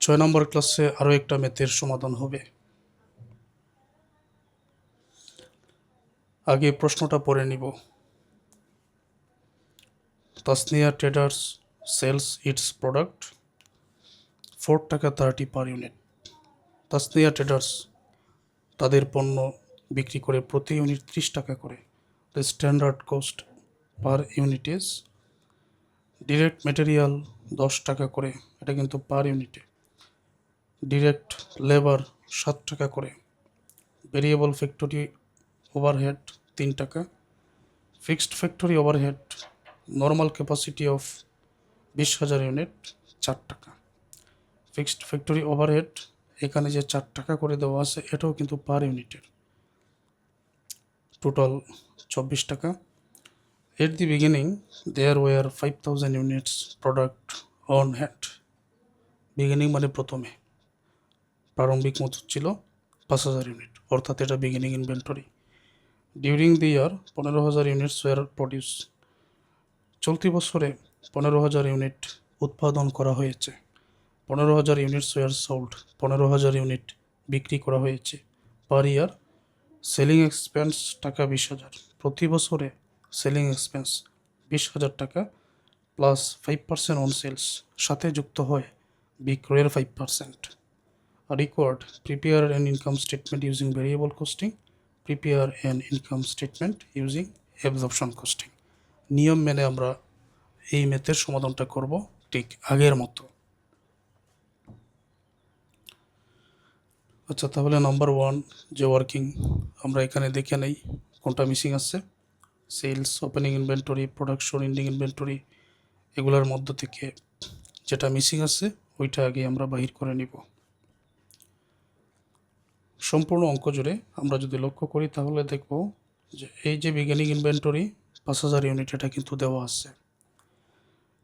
ছয় নম্বর ক্লাসে আরও একটা ম্যাথের সমাধান হবে। আগে প্রশ্নটা পড়ে নিব। Tasnia traders sales its product 4 টাকা 30 পার ইউনিট। তাসনিয়া ট্রেডার্স তাদের পণ্য বিক্রি করে প্রতি ইউনিট 30 টাকা করে। The standard cost per unit is direct material 10 টাকা করে, এটা কিন্তু পার ইউনিটে। ডিরেক্ট লেবার 7 টাকা করে। ভেরিয়েবল ফ্যাক্টরি ওভারহেড 3 টাকা। Fixed factory overhead normal capacity of 20,000 unit 4 টাকা। ফিক্সড ফ্যাক্টরি ওভারহেড এখানে যে 4 টাকা করে দেওয়া আছে এটাও কিন্তু পার ইউনিটের, টোটাল 24 টাকা। At the beginning there were 5,000 units product on hand. Beginning মানে প্রথমে, প্রারম্ভিক মজুত ছিল 5,000 ইউনিট, অর্থাৎ এটা beginning inventory. During the year 15,000 units were produce. চলতি বছরে 15,000 ইউনিট উৎপাদন করা হয়েছে। 15,000 ইউনিটস ওয়ার সোল্ড, 15,000 ইউনিট বিক্রি করা হয়েছে। পার ইয়ার সেলিং এক্সপেন্স টাকা 20,000, প্রতি বছরে সেলিং এক্সপেন্স 20,000 টাকা প্লাস 5% অন সেলস, সাথে যুক্ত হয় বিক্রয়ের 5%। Required prepare an income statement using variable costing, prepare an income statement using absorption costing. নিয়ম মেনে আমরা এই ম্যাথের সমাধানটা করব ঠিক আগের মতো। আচ্ছা, তাহলে নাম্বার 1 যে ওয়ার্কিং আমরা এখানে দেখে নেই কোনটা মিসিং আছে। Sales, opening inventory, production, ending inventory, এগুলোর মধ্য থেকে যেটা মিসিং আছে ওইটা আগে আমরা বাহির করে নিব। সম্পূর্ণ অঙ্ক জুড়ে আমরা যদি লক্ষ্য করি তাহলে দেখব যে এই যে বিগিনিং ইনভেন্টরি 5,000 ইউনিট এটা কিন্তু দেওয়া আছে।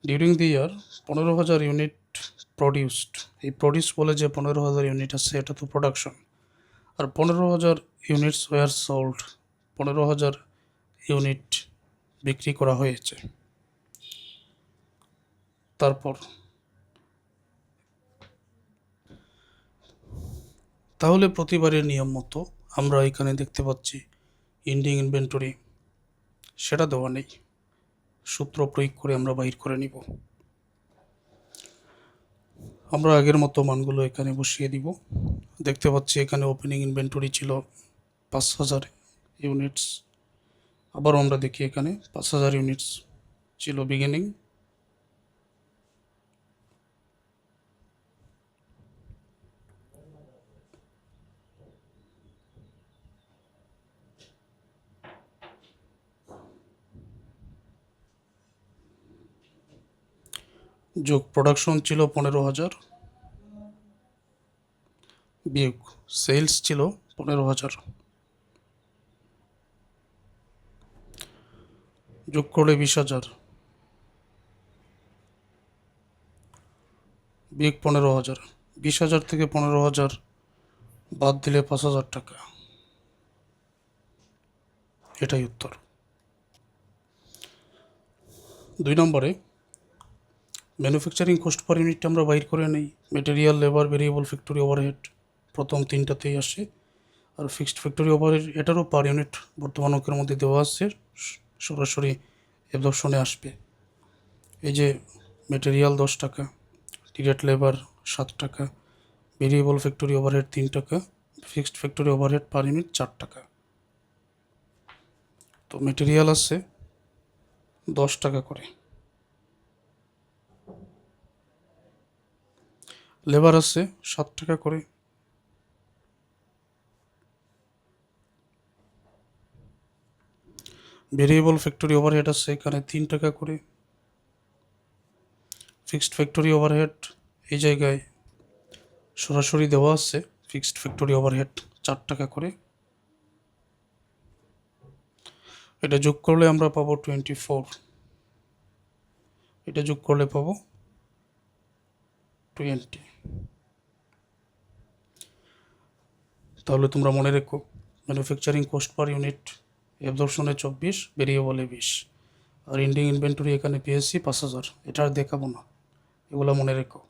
During the year 15,000 unit produced, এই প্রডিউস বলে যে 15,000 ইউনিট আছে এটা তো প্রোডাকশন, আর 15,000 ইউনিটস ওয়ার সোল্ড, 15,000 ইউনিট বিক্রি করা হয়েছে। তারপর তাহলে প্রতিবারের নিয়ম মতো আমরা এখানে দেখতে পাচ্ছি এন্ডিং ইনভেন্টরি সেটা দেওয়া নেই, সূত্র প্রয়োগ করে আমরা বাহির করে নিব। আমরা আগের মতো মানগুলো এখানে বসিয়ে দিব। দেখতে পাচ্ছি এখানে ওপেনিং ইনভেন্টরি ছিল 5,000 ইউনিটস, আবারও আমরা দেখি এখানে 5,000 ইউনিটস ছিল বিগিনিং। যোগ প্রোডাকশন ছিল 15,000, বিয়োগ সেলস ছিল 15,000, যোগ করলে 20,000, বিয়োগ 15,000, 20,000 থেকে 15,000 বাদ দিলে 5,000 টাকা, এটাই উত্তর। 2 নম্বরে ম্যানুফ্যাকচারিং কস্ট পার ইউনিট আমরা বাইর করে নেই। Material, labour, variable factory overhead প্রথম তিনটাতেই আসে, আর ফিক্সড ফ্যাক্টরি ওভারহেড এটারও পার ইউনিট বর্তমান অঙ্কের মধ্যে দেওয়া আছে, সরাসরি অ্যাবজর্পশনে আসবে। এই যে মেটেরিয়াল 10 টাকা, ডিরেক্ট লেবার 7 টাকা, ভেরিয়েবল ফ্যাক্টরি ওভারহেড 3 টাকা, fixed factory overhead per unit 4 টাকা। তো মেটেরিয়াল আছে 10 টাকা করে, লেবার আছে 7 টাকা করে, ভেরিয়েবল ফ্যাক্টরি ওভারহেড আছে এখানে 3 টাকা করে, ফিক্সড ফ্যাক্টরি ওভারহেড এই জায়গায় সরাসরি দেওয়া আছে, ফিক্সড ফ্যাক্টরি ওভারহেড 4 টাকা করে। এটা যোগ করলে আমরা পাবো 24, এটা যোগ করলে পাবো 20। তাহলে তোমরা মনে রেখো ম্যানুফ্যাকচারিং কস্ট পার ইউনিট অ্যাবজর্পশনে 24, ভেরিয়েবলে 20, আর এন্ডিং ইনভেন্টরি এখানে পেয়েছি 5,000, এটা আর দেখাবো না, এগুলো মনে রেখো।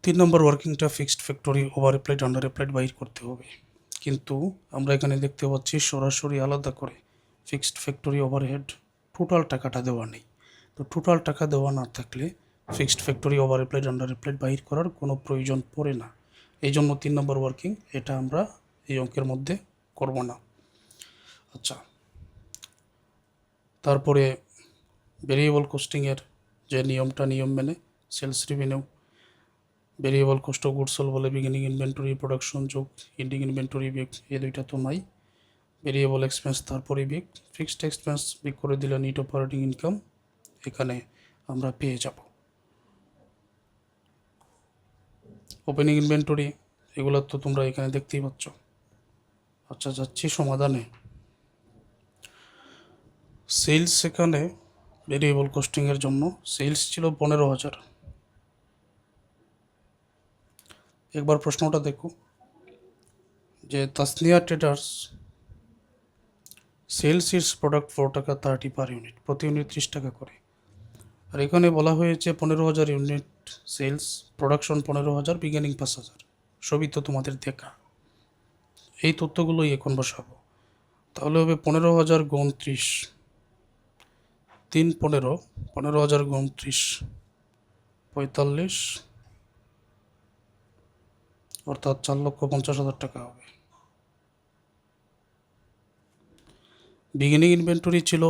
3 নম্বর ওয়ার্কিংটা fixed factory over applied under applied বাইর করতে হবে, কিন্তু আমরা এখানে দেখতে পাচ্ছি সরাসরি আলাদা করে ফিক্সড ফ্যাক্টরি ওভারহেড টোটাল টাকাটা দেওয়া নেই। তো টোটাল টাকা দেওয়া না থাকলে fixed factory over applied under applied বাইর করার কোনো প্রয়োজন পড়ে না। এই জন্য 3 নম্বর ওয়ার্কিং এটা আমরা এই অঙ্কের মধ্যে করব না। আচ্ছা, তারপরে ভেরিয়েবল কস্টিংয়ের যে নিয়ম মেনে sales revenue, variable cost of goods sold বলে বিগিনিং ইনভেন্টরি, প্রোডাকশন যোগ এন্ডিং ইনভেন্টরি বিগ, এই দুইটা তো নাই। ভেরিয়েবল এক্সপেন্স তারপরে বিগ, ফিক্সড এক্সপেন্স বিগ করে দিলে নিট অপারেটিং ইনকাম এখানে আমরা পেয়ে যাব। ওপেনিং ইনভেন্টরি এগুলো তো তোমরা এখানে দেখতেই পাচ্ছ। আচ্ছা, যাচ্ছি সমাধানে। সেলস এখানে ভেরিয়েবল কস্টিংয়ের জন্য সেলস ছিল 15,000। একবার প্রশ্নটা দেখো যে Tasnia traders sales its product 4 টাকা 30 পার ইউনিট, প্রতি ইউনিট 30 টাকা করে। আর এখানে বলা হয়েছে 15,000 ইউনিট সেলস, প্রোডাকশন 15,000, বিগিনিং 5,000। সবই তো তোমাদের দেখা, এই তথ্যগুলোই এখন বসাবো। তাহলে হবে 15,000 গুণ 30, 3 15, 15,000 গুণ 30 45, অর্থাৎ 4,50,000 টাকা হবে। বিগিনিং ইনভেন্টরি ছিল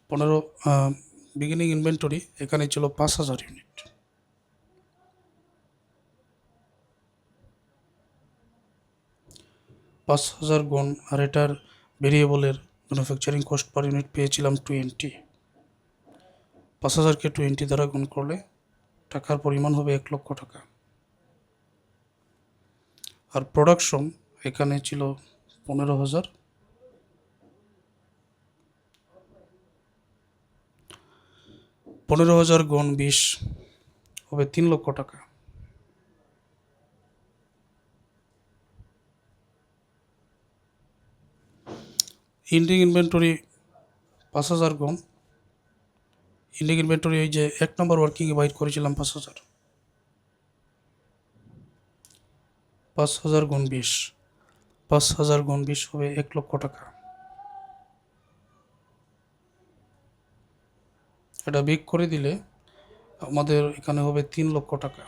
15, বিগিনিং ইনভেন্টরি এখানে ছিল 5,000 ইউনিট। পাঁচ হাজার গুণ, আর এটার ভেরিয়েবলের ম্যানুফ্যাকচারিং কস্ট পার ইউনিট পেয়েছিলাম 20। 5,000কে 20 দ্বারা গুণ করলে টাকার পরিমাণ হবে 1,00,000 টাকা। আর প্রোডাকশন এখানে ছিল 15,000, 15,000 গুণ 20 হবে 3,00,000 টাকা। এন্ডিং ইনভেন্টরি 5,000 গুণ, এন্ডিং ইনভেন্টরি ওই যে 1 নম্বর ওয়ার্কিংয়ে বাইর করেছিলাম 5,000, 5,000 গুণ 20, 5,000 গুণ 20 হবে 1,00,000 টাকা। এটা বিগ করে দিলে আমাদের এখানে হবে 3,00,000 টাকা।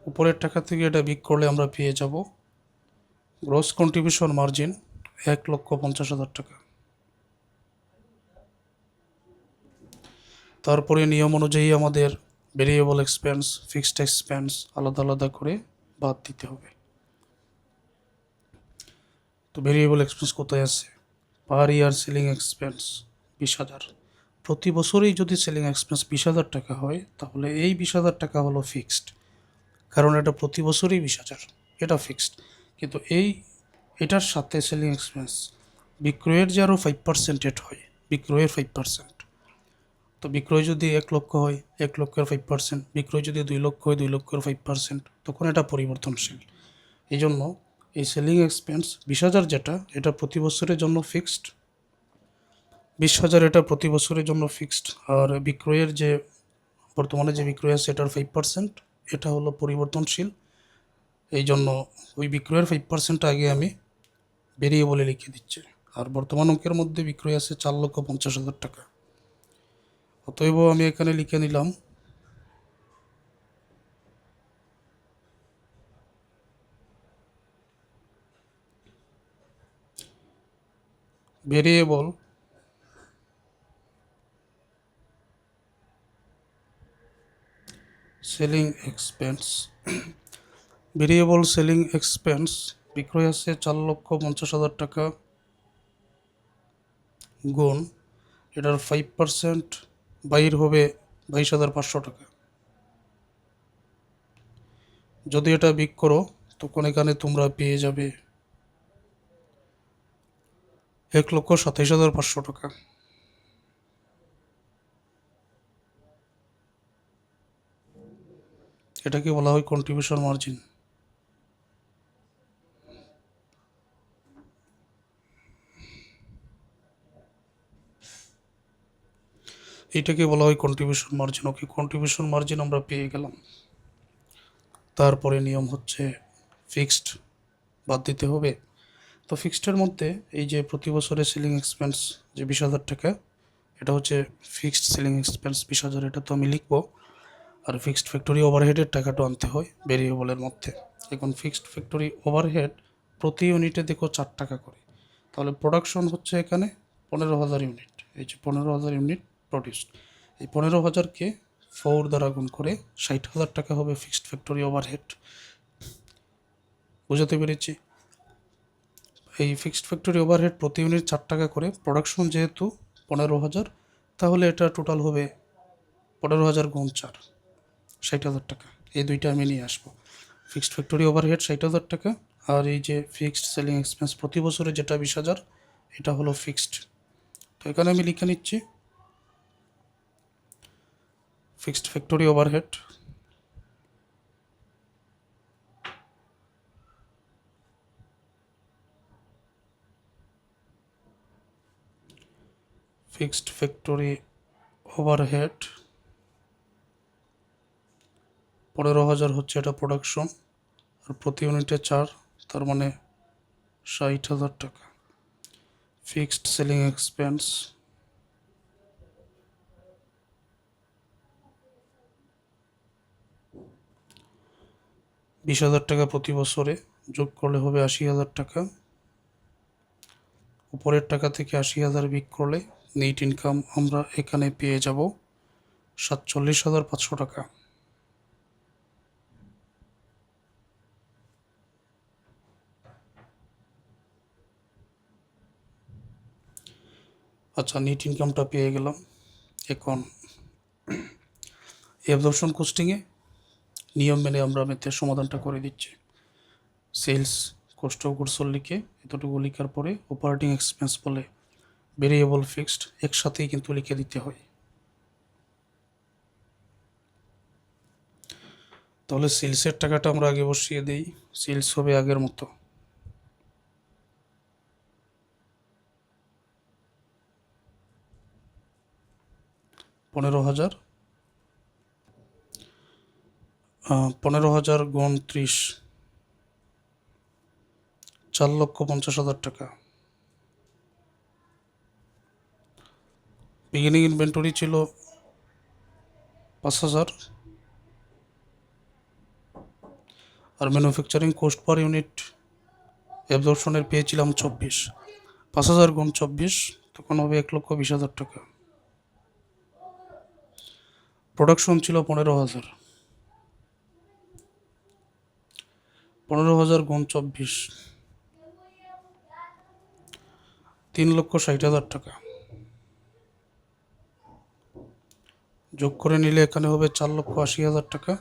উপরের টাকা থেকে এটা বিগ করলে আমরা পেয়ে যাব গ্রস কন্ট্রিবিউশন মার্জিন 1,50,000 টাকা। তারপরে নিয়ম অনুযায়ী আমাদের ভেরিয়েবল এক্সপেন্স, ফিক্সড এক্সপেন্স আলাদা আলাদা করে বাদ দিতে হবে। তো ভেরিয়েবল এক্সপেন্স কোথায় আছে? পার ইয়ার সেলিং এক্সপেন্স 20,000। প্রতি বছরেই যদি সেলিং এক্সপেন্স 20,000 টাকা হয় তাহলে এই 20,000 টাকা হলো ফিক্সড, কারণ এটা প্রতি বছরই 20,000, এটা ফিক্সড। কিন্তু এটার সাথে সেলিং এক্সপেন্স বিক্রয়ের যে আরও 5% এড হয়, বিক্রয়ের 5%। তো বিক্রয় যদি 1,00,000 হয়, 1,00,000-এর 5%, বিক্রয় যদি 2,00,000 হয়, 2,00,000-এর 5%, তখন এটা পরিবর্তনশীল। এই জন্য এই সেলিং এক্সপেন্স 20,000 যেটা, এটা প্রতি বছরের জন্য ফিক্সড, 20,000 এটা প্রতি বছরের জন্য ফিক্সড। আর বিক্রয়ের যে বর্তমানে যে বিক্রয় আছে এটার 5%, এটা হলো পরিবর্তনশীল। এই জন্য ওই বিক্রয়ের 5% আগে আমি ভেরিয়েবলে লিখে দিচ্ছি। আর বর্তমান অঙ্কের মধ্যে বিক্রয় আছে 4,50,000 টাকা। অতএব আমি এখানে লিখে নিলাম variable selling expense, variable selling expense বিক্রয় আছে 4,50,000 টাকা গুণ এটার 5% বাইর হবে 22,500 টাকা। যদি এটা বিক করো তখন এখানে তোমরা পেয়ে যাবে 1,27,500 টাকা। এটাকে বলা হয় কন্ট্রিবিউশন মার্জিন। এইটাকে বলা হয় কন্ট্রিবিউশন মার্জিন। ওকে, কন্ট্রিবিউশন মার্জিন আমরা পেয়ে গেলাম। তারপরে নিয়ম হচ্ছে ফিক্সড বাদ দিতে হবে। তো ফিক্সডের মধ্যে এই যে প্রতি বছরের সেলিং এক্সপেন্স যে 20,000 টাকা, এটা হচ্ছে ফিক্সড সেলিং এক্সপেন্স 20,000, এটা তো আমি লিখবো। আর ফিক্সড ফ্যাক্টরি ওভারহেডের টাকাটা আনতে হয় ভেরিয়েবলের মধ্যে। এখন ফিক্সড ফ্যাক্টরি ওভারহেড প্রতি ইউনিটে দেখো 4 টাকা করে, তাহলে প্রোডাকশন হচ্ছে এখানে 15,000 ইউনিট। এই যে 15,000 ইউনিট প্রডিউসড, এই 15,000কে 4 দ্বারা গুণ করে 60,000 টাকা হবে ফিক্সড ফ্যাক্টরি ওভারহেড। বুঝাতে পেরেছি? এই ফিক্সড ফ্যাক্টরি ওভারহেড প্রতি ইউনিট 4 টাকা করে, প্রোডাকশন যেহেতু 15,000, তাহলে এটা টোটাল হবে 15,000 গুণ 4, 60,000 টাকা। এই দুইটা আমি নিয়ে আসবো। ফিক্সড ফ্যাক্টরি ওভারহেড 60,000 টাকা, আর এই যে ফিক্সড সেলিং এক্সপেন্স প্রতি বছরে যেটা 20,000, এটা হলো ফিক্সড। তো এখানে আমি লিখে নিচ্ছি fixed factory overhead fixed factory overhead 15,000 হচ্ছে এটা প্রোডাকশন, আর প্রতি ইউনিটে 4, তার মানে 60,000 টাকা। ফিক্সড সেলিং এক্সপেন্স 20,000 টাকা প্রতি বছরে, যোগ করলে হবে 80,000 টাকা। উপরের টাকা থেকে 80,000 বিক করলে নেট ইনকাম আমরা এখানে পেয়ে যাব 47,500 টাকা। আচ্ছা, নেট ইনকামটা পেয়ে গেলাম। এখন অ্যাবজর্পশন কস্টিংয়ে নিয়ম মেনে আমরা মেথের সমাধানটা করে দিচ্ছি। Sales cost of goods sold লিখে এতটুকু লেখার পরে অপারেটিং এক্সপেন্স বলে ভেরিয়েবল ফিক্সড একসাথেই কিন্তু লিখে দিতে হয়। তাহলে সেলসের টাকাটা আমরা আগে বসিয়ে দিই। সেলস হবে আগের মতো, $15,000, 15,000 গুণ 30, 4,50,000 টাকা। বিগিনিং ইনভেন্টরি ছিল 5,000, আর ম্যানুফ্যাকচারিং কোস্ট পার ইউনিট অ্যাবজর্পশনের পেয়েছিলাম 24। 5,000 গুণ 24 তখন হবে 1,20,000 টাকা। প্রোডাকশন ছিল 15,000, 15,000 গুণ 24 3,60,000 টাকা। যোগ করে নিলে এখানে হবে 4,80,000 টাকা।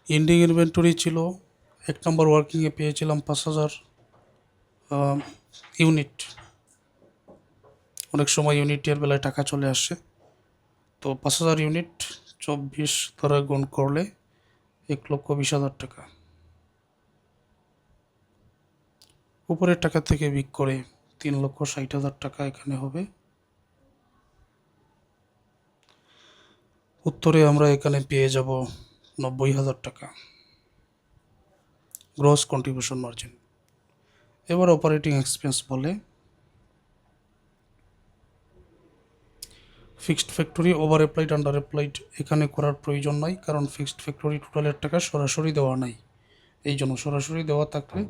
এন্ডিং ইনভেন্টরি ছিল 1 নম্বর ওয়ার্কিংয়ে পেয়েছিলাম 5,000 ইউনিট। অনেক সময় ইউনিটের বেলায় টাকা চলে আসে, তো 5,000 ইউনিট 24 দ্বারা গুণ করলে 1,20,000 টাকা। উপরের টাকা থেকে বিক করে 3,60,000 টাকা এখানে হবে। উত্তরে আমরা এখানে পেয়ে যাব 90,000 টাকা গ্রস কন্ট্রিবিউশন মার্জিন। এবার অপারেটিং এক্সপেন্স বলে fixed factory over applied under applied এখানে করার প্রয়োজন নাই, কারণ ফিক্সড ফ্যাক্টরি টোটালের টাকা সরাসরি দেওয়া নাই। এই জন্য সরাসরি দেওয়া থাকলে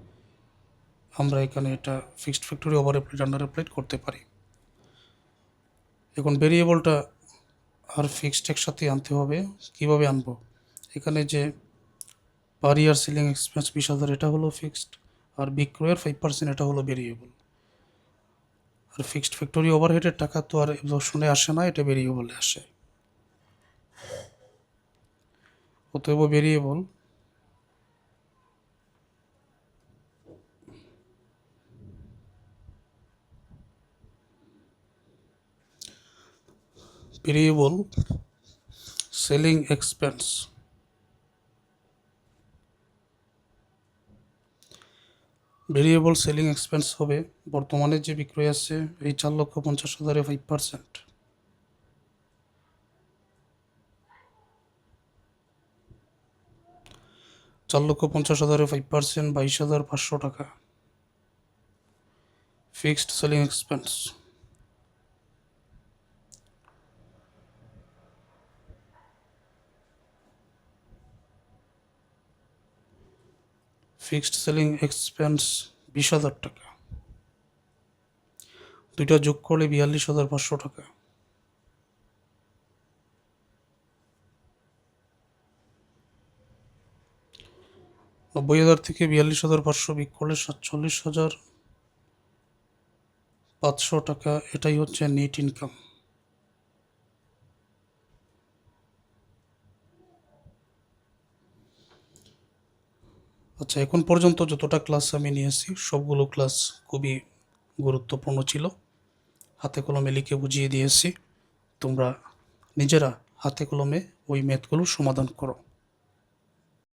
আমরা এখানে এটা fixed factory over applied under applied করতে পারি। এখন ভেরিয়েবলটা আর ফিক্সড একসাথে আনতে হবে। কিভাবে আনবো? এখানে যে পার ইয়ার সেলিং এক্সপেন্স 20,000 এটা হলো ফিক্সড, আর বিক্রয়ের 5% এটা হলো ভেরিয়েবল। আর ফিক্সড ফ্যাক্টরি ওভারহেডের টাকা তো আর অ্যাবজর্পশনে আসে না, এটা ভেরিয়েবলে আসে। অতএব variable variable selling expense variable selling expense হবে বর্তমানে যে বিক্রয় আছে এই 4,50,000-এ 5%। 4,50,000-এ 5%, 22,500 টাকা। Fixed selling expense fixed selling expense 20,000 টাকা। দুইটা যোগ করলে 42,500 টাকা। 90,000 থেকে 42,500 বিক করলে 47,500 টাকা। এটাই হচ্ছে নেট ইনকাম। আচ্ছা, এখন পর্যন্ত যতটা ক্লাস আমি নিয়েছি সবগুলো ক্লাস খুবই গুরুত্বপূর্ণ ছিল। হাতে কলমে লিখে বুঝিয়ে দিয়েছি, তোমরা নিজেরা হাতে কলমে ওই ম্যাথগুলো সমাধান করো।